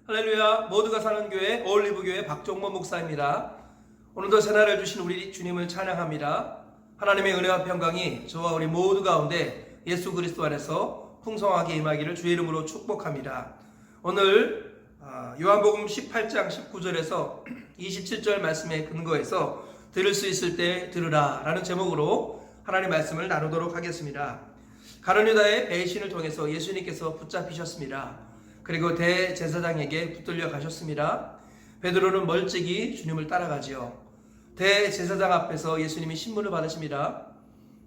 할렐루야. 모두가 사는 교회 올리브교회 박종범 목사입니다. 오늘도 새날을 주신 우리 주님을 찬양합니다. 하나님의 은혜와 평강이 저와 우리 모두 가운데 예수 그리스도 안에서 풍성하게 임하기를 주의 이름으로 축복합니다. 오늘 요한복음 18장 19절에서 27절 말씀에 근거해서 들을 수 있을 때 들으라 라는 제목으로 하나님의 말씀을 나누도록 하겠습니다. 가룟 유다의 배신을 통해서 예수님께서 붙잡히셨습니다. 그리고 대제사장에게 붙들려 가셨습니다. 베드로는 멀찍이 주님을 따라가지요. 대제사장 앞에서 예수님이 신문을 받으십니다.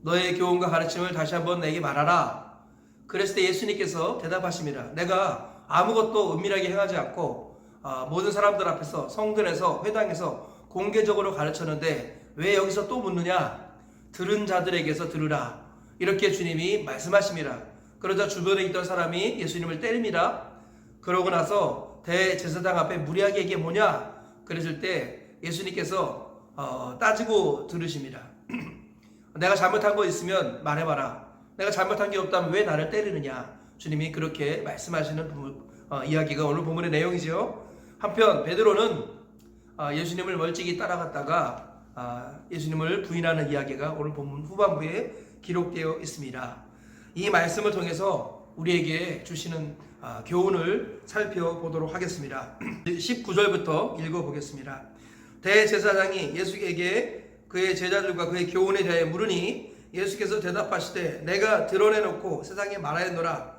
너의 교훈과 가르침을 다시 한번 내게 말하라. 그랬을 때 예수님께서 대답하십니다. 내가 아무것도 은밀하게 행하지 않고 모든 사람들 앞에서 성전에서 회당에서 공개적으로 가르쳤는데 왜 여기서 또 묻느냐? 들은 자들에게서 들으라. 이렇게 주님이 말씀하십니다. 그러자 주변에 있던 사람이 예수님을 때립니다. 그러고 나서 대제사장 앞에 무리하게 이게 뭐냐? 그랬을 때 예수님께서 따지고 들으십니다. 내가 잘못한 거 있으면 말해봐라. 내가 잘못한 게 없다면 왜 나를 때리느냐? 주님이 그렇게 말씀하시는 이야기가 오늘 본문의 내용이죠. 한편 베드로는 예수님을 멀찍이 따라갔다가 예수님을 부인하는 이야기가 오늘 본문 후반부에 기록되어 있습니다. 이 말씀을 통해서 우리에게 주시는 교훈을 살펴보도록 하겠습니다. 19절부터 읽어보겠습니다. 대제사장이 예수에게 그의 제자들과 그의 교훈에 대해 물으니 예수께서 대답하시되 내가 드러내놓고 세상에 말하였노라.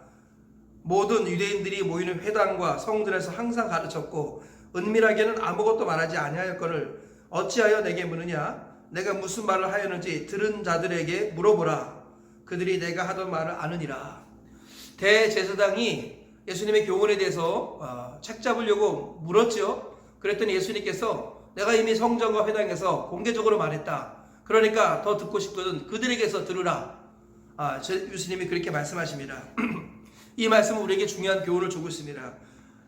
모든 유대인들이 모이는 회당과 성전에서 항상 가르쳤고 은밀하게는 아무것도 말하지 아니하였거늘 어찌하여 내게 묻느냐? 내가 무슨 말을 하였는지 들은 자들에게 물어보라. 그들이 내가 하던 말을 아느니라. 대제사장이 예수님의 교훈에 대해서 책 잡으려고 물었죠. 그랬더니 예수님께서 내가 이미 성전과 회당에서 공개적으로 말했다. 그러니까 더 듣고 싶거든 그들에게서 들으라. 예수님이 그렇게 말씀하십니다. 이 말씀은 우리에게 중요한 교훈을 주고 있습니다.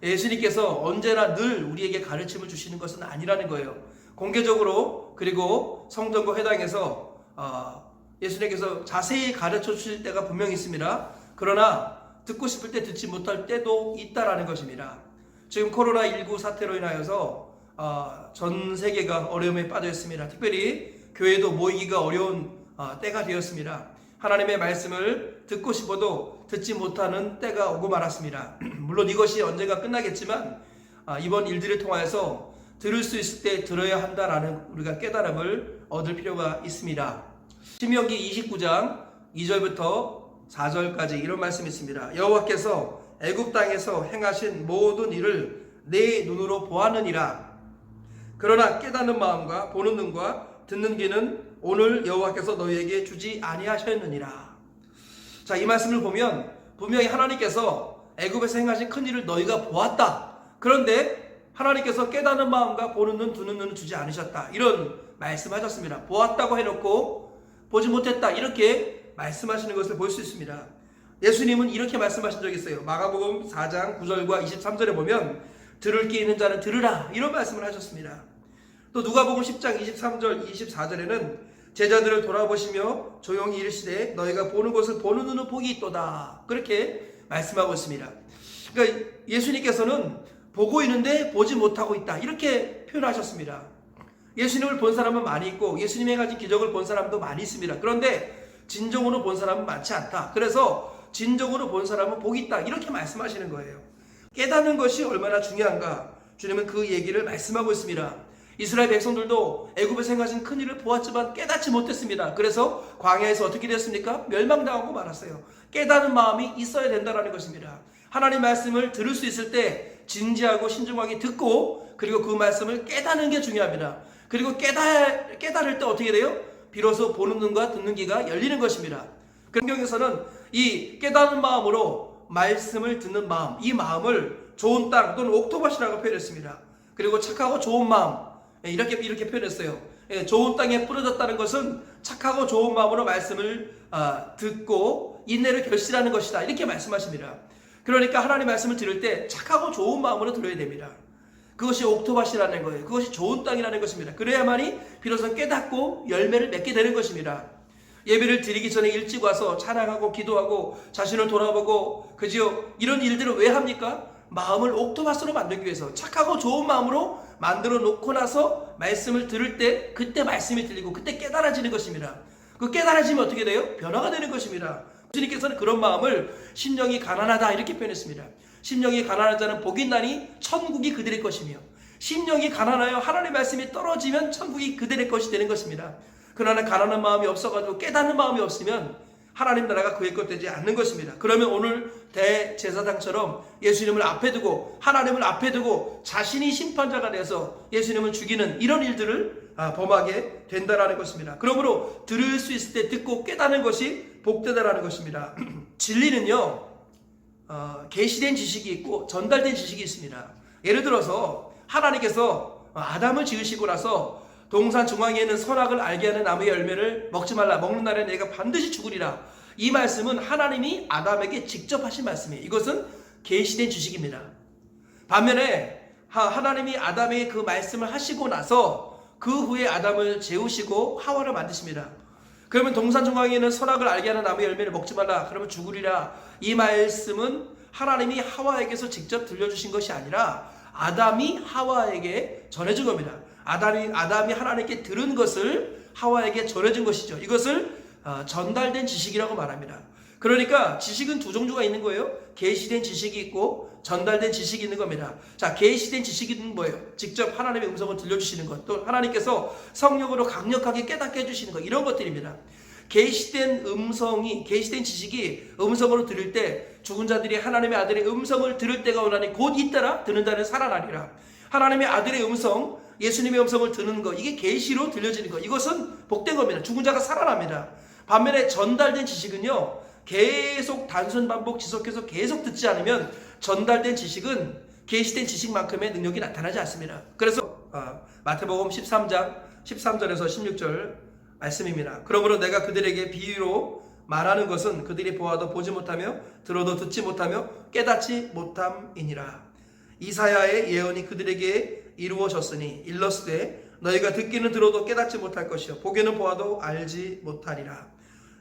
예수님께서 언제나 늘 우리에게 가르침을 주시는 것은 아니라는 거예요. 공개적으로 그리고 성전과 회당에서 예수님께서 자세히 가르쳐 주실 때가 분명히 있습니다. 그러나 듣고 싶을 때 듣지 못할 때도 있다라는 것입니다. 지금 코로나19 사태로 인하여서 전 세계가 어려움에 빠져 있습니다. 특별히 교회도 모이기가 어려운 때가 되었습니다. 하나님의 말씀을 듣고 싶어도 듣지 못하는 때가 오고 말았습니다. 물론 이것이 언젠가 끝나겠지만 이번 일들을 통하여서 들을 수 있을 때 들어야 한다라는 우리가 깨달음을 얻을 필요가 있습니다. 신명기 29장 2절부터 4절까지 이런 말씀이 있습니다. 여호와께서 애굽 땅에서 행하신 모든 일을 내 눈으로 보았느니라. 그러나 깨닫는 마음과 보는 눈과 듣는 귀는 오늘 여호와께서 너희에게 주지 아니하셨느니라. 자, 이 말씀을 보면 분명히 하나님께서 애굽에서 행하신 큰 일을 너희가 보았다. 그런데 하나님께서 깨닫는 마음과 보는 눈, 듣는 눈을 주지 않으셨다. 이런 말씀하셨습니다. 보았다고 해놓고 보지 못했다. 이렇게 말씀하시는 것을 볼 수 있습니다. 예수님은 이렇게 말씀하신 적이 있어요. 마가복음 4장 9절과 23절에 보면 들을 귀 있는 자는 들으라. 이런 말씀을 하셨습니다. 또 누가복음 10장 23절 24절에는 제자들을 돌아보시며 조용히 이르시되 너희가 보는 것을 보는 눈은 복이 있도다. 그렇게 말씀하고 있습니다. 그러니까 예수님께서는 보고 있는데 보지 못하고 있다. 이렇게 표현하셨습니다. 예수님을 본 사람은 많이 있고 예수님의 가진 기적을 본 사람도 많이 있습니다. 그런데 진정으로 본 사람은 많지 않다. 그래서 진정으로 본 사람은 복이 있다. 이렇게 말씀하시는 거예요. 깨닫는 것이 얼마나 중요한가. 주님은 그 얘기를 말씀하고 있습니다. 이스라엘 백성들도 애굽에서 행하신 큰 일을 보았지만 깨닫지 못했습니다. 그래서 광야에서 어떻게 됐습니까? 멸망당하고 말았어요. 깨닫는 마음이 있어야 된다는 것입니다. 하나님 말씀을 들을 수 있을 때 진지하고 신중하게 듣고 그리고 그 말씀을 깨닫는 게 중요합니다. 그리고 깨달을 때 어떻게 돼요? 비로소 보는 눈과 듣는 귀가 열리는 것입니다. 성경에서는 이 깨닫는 마음으로 말씀을 듣는 마음, 이 마음을 좋은 땅 또는 옥토밭이라고 표현했습니다. 그리고 착하고 좋은 마음, 이렇게 표현했어요. 좋은 땅에 뿌려졌다는 것은 착하고 좋은 마음으로 말씀을 듣고 인내를 결실하는 것이다. 이렇게 말씀하십니다. 그러니까 하나님의 말씀을 들을 때 착하고 좋은 마음으로 들어야 됩니다. 그것이 옥토밭이라는 거예요. 그것이 좋은 땅이라는 것입니다. 그래야만이 비로소 깨닫고 열매를 맺게 되는 것입니다. 예배를 드리기 전에 일찍 와서 찬양하고 기도하고 자신을 돌아보고 그지요? 이런 일들을 왜 합니까? 마음을 옥토바스로 만들기 위해서 착하고 좋은 마음으로 만들어 놓고 나서 말씀을 들을 때 그때 말씀이 들리고 그때 깨달아지는 것입니다. 그 깨달아지면 어떻게 돼요? 변화가 되는 것입니다. 주님께서는 그런 마음을 심령이 가난하다 이렇게 표현했습니다. 심령이 가난한 자는 복이 있나니 천국이 그들의 것이며, 심령이 가난하여 하나님의 말씀이 떨어지면 천국이 그들의 것이 되는 것입니다. 그러나 가난한 마음이 없어가지고 깨닫는 마음이 없으면 하나님 나라가 그의 것 되지 않는 것입니다. 그러면 오늘 대제사장처럼 예수님을 앞에 두고 하나님을 앞에 두고 자신이 심판자가 되어서 예수님을 죽이는 이런 일들을 범하게 된다라는 것입니다. 그러므로 들을 수 있을 때 듣고 깨닫는 것이 복되다라는 것입니다. 진리는요, 계시된 지식이 있고 전달된 지식이 있습니다. 예를 들어서 하나님께서 아담을 지으시고 나서 동산 중앙에 있는 선악을 알게 하는 나무의 열매를 먹지 말라, 먹는 날에 내가 반드시 죽으리라. 이 말씀은 하나님이 아담에게 직접 하신 말씀이에요. 이것은 계시된 지식입니다. 반면에 하나님이 아담에게 그 말씀을 하시고 나서 그 후에 아담을 재우시고 하와를 만드십니다. 그러면 동산 중앙에 있는 선악을 알게 하는 나무의 열매를 먹지 말라, 그러면 죽으리라. 이 말씀은 하나님이 하와에게서 직접 들려주신 것이 아니라 아담이 하와에게 전해준 겁니다. 아담이 하나님께 들은 것을 하와에게 전해준 것이죠. 이것을 전달된 지식이라고 말합니다. 그러니까 지식은 두 종류가 있는 거예요. 계시된 지식이 있고 전달된 지식이 있는 겁니다. 자, 계시된 지식은 뭐예요? 직접 하나님의 음성을 들려주시는 것, 또 하나님께서 성령으로 강력하게 깨닫게 해주시는 것, 이런 것들입니다. 계시된 지식이 음성으로 들을 때 죽은 자들이 하나님의 아들의 음성을 들을 때가 오나니 곧 잇따라 듣는 자는 살아나리라. 하나님의 아들의 음성, 예수님의 음성을 듣는 것, 이게 계시로 들려지는 것, 이것은 복된 겁니다. 죽은 자가 살아납니다. 반면에 전달된 지식은요, 계속 단순 반복 지속해서 계속 듣지 않으면 전달된 지식은 계시된 지식만큼의 능력이 나타나지 않습니다. 그래서 마태복음 13장 13절에서 16절 말씀입니다. 그러므로 내가 그들에게 비유로 말하는 것은 그들이 보아도 보지 못하며 들어도 듣지 못하며 깨닫지 못함이니라. 이사야의 예언이 그들에게 이루어졌으니 일렀으되 너희가 듣기는 들어도 깨닫지 못할 것이요 보기는 보아도 알지 못하리라.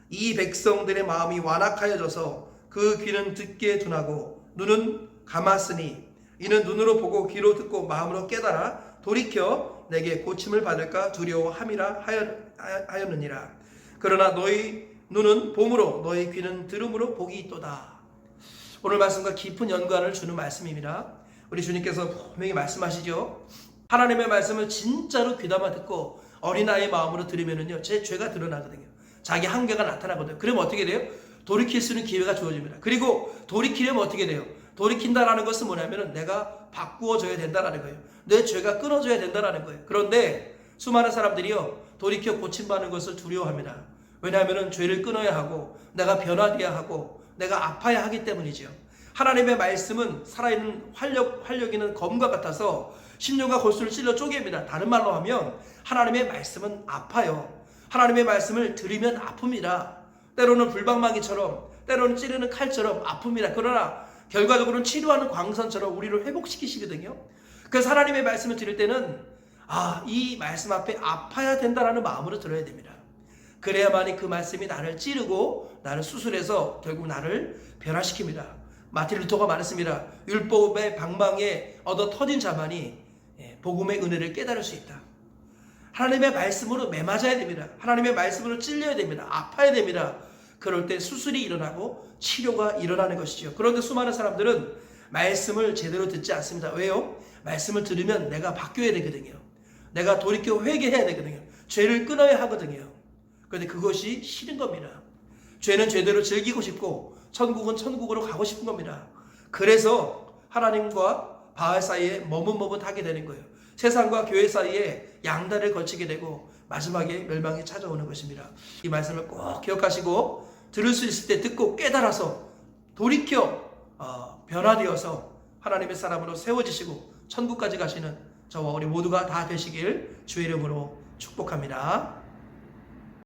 이 백성들의 마음이 완악하여져서 그 귀는 듣게 둔하고 눈은 감았으니 이는 눈으로 보고 귀로 듣고 마음으로 깨달아 돌이켜 내게 고침을 받을까 두려워함이라 하였느니라. 그러나 너희 눈은 봄으로 너희 귀는 들음으로 복이 있도다. 오늘 말씀과 깊은 연관을 주는 말씀입니다. 우리 주님께서 분명히 말씀하시죠. 하나님의 말씀을 진짜로 귀담아 듣고 어린아이의 마음으로 들으면요, 제 죄가 드러나거든요. 자기 한계가 나타나거든요. 그러면 어떻게 돼요? 돌이킬 수 있는 기회가 주어집니다. 그리고 돌이키려면 어떻게 돼요? 돌이킨다라는 것은 뭐냐면 내가 바꾸어져야 된다라는 거예요. 내 죄가 끊어져야 된다라는 거예요. 그런데 수많은 사람들이요, 돌이켜 고침받는 것을 두려워합니다. 왜냐하면 죄를 끊어야 하고 내가 변화되어야 하고 내가 아파야 하기 때문이죠. 하나님의 말씀은 살아있는 활력 있는 검과 같아서 심령과 골수를 찔러 쪼갭니다. 다른 말로 하면 하나님의 말씀은 아파요. 하나님의 말씀을 들으면 아픕니다. 때로는 불방망이처럼, 때로는 찌르는 칼처럼 아픕니다. 그러나 결과적으로는 치료하는 광선처럼 우리를 회복시키시거든요. 그래서 하나님의 말씀을 들을 때는 이 말씀 앞에 아파야 된다라는 마음으로 들어야 됩니다. 그래야만이 그 말씀이 나를 찌르고 나를 수술해서 결국 나를 변화시킵니다. 마틴 루터가 말했습니다. 율법의 방망이에 얻어 터진 자만이 복음의 은혜를 깨달을 수 있다. 하나님의 말씀으로 매맞아야 됩니다. 하나님의 말씀으로 찔려야 됩니다. 아파야 됩니다. 그럴 때 수술이 일어나고 치료가 일어나는 것이죠. 그런데 수많은 사람들은 말씀을 제대로 듣지 않습니다. 왜요? 말씀을 들으면 내가 바뀌어야 되거든요. 내가 돌이켜 회개해야 되거든요. 죄를 끊어야 하거든요. 그런데 그것이 싫은 겁니다. 죄는 죄대로 즐기고 싶고 천국은 천국으로 가고 싶은 겁니다. 그래서 하나님과 바알 사이에 머뭇머뭇하게 되는 거예요. 세상과 교회 사이에 양다리를 걸치게 되고 마지막에 멸망이 찾아오는 것입니다. 이 말씀을 꼭 기억하시고 들을 수 있을 때 듣고 깨달아서 돌이켜 변화되어서 하나님의 사람으로 세워지시고 천국까지 가시는 저와 우리 모두가 다 되시길 주의 이름으로 축복합니다.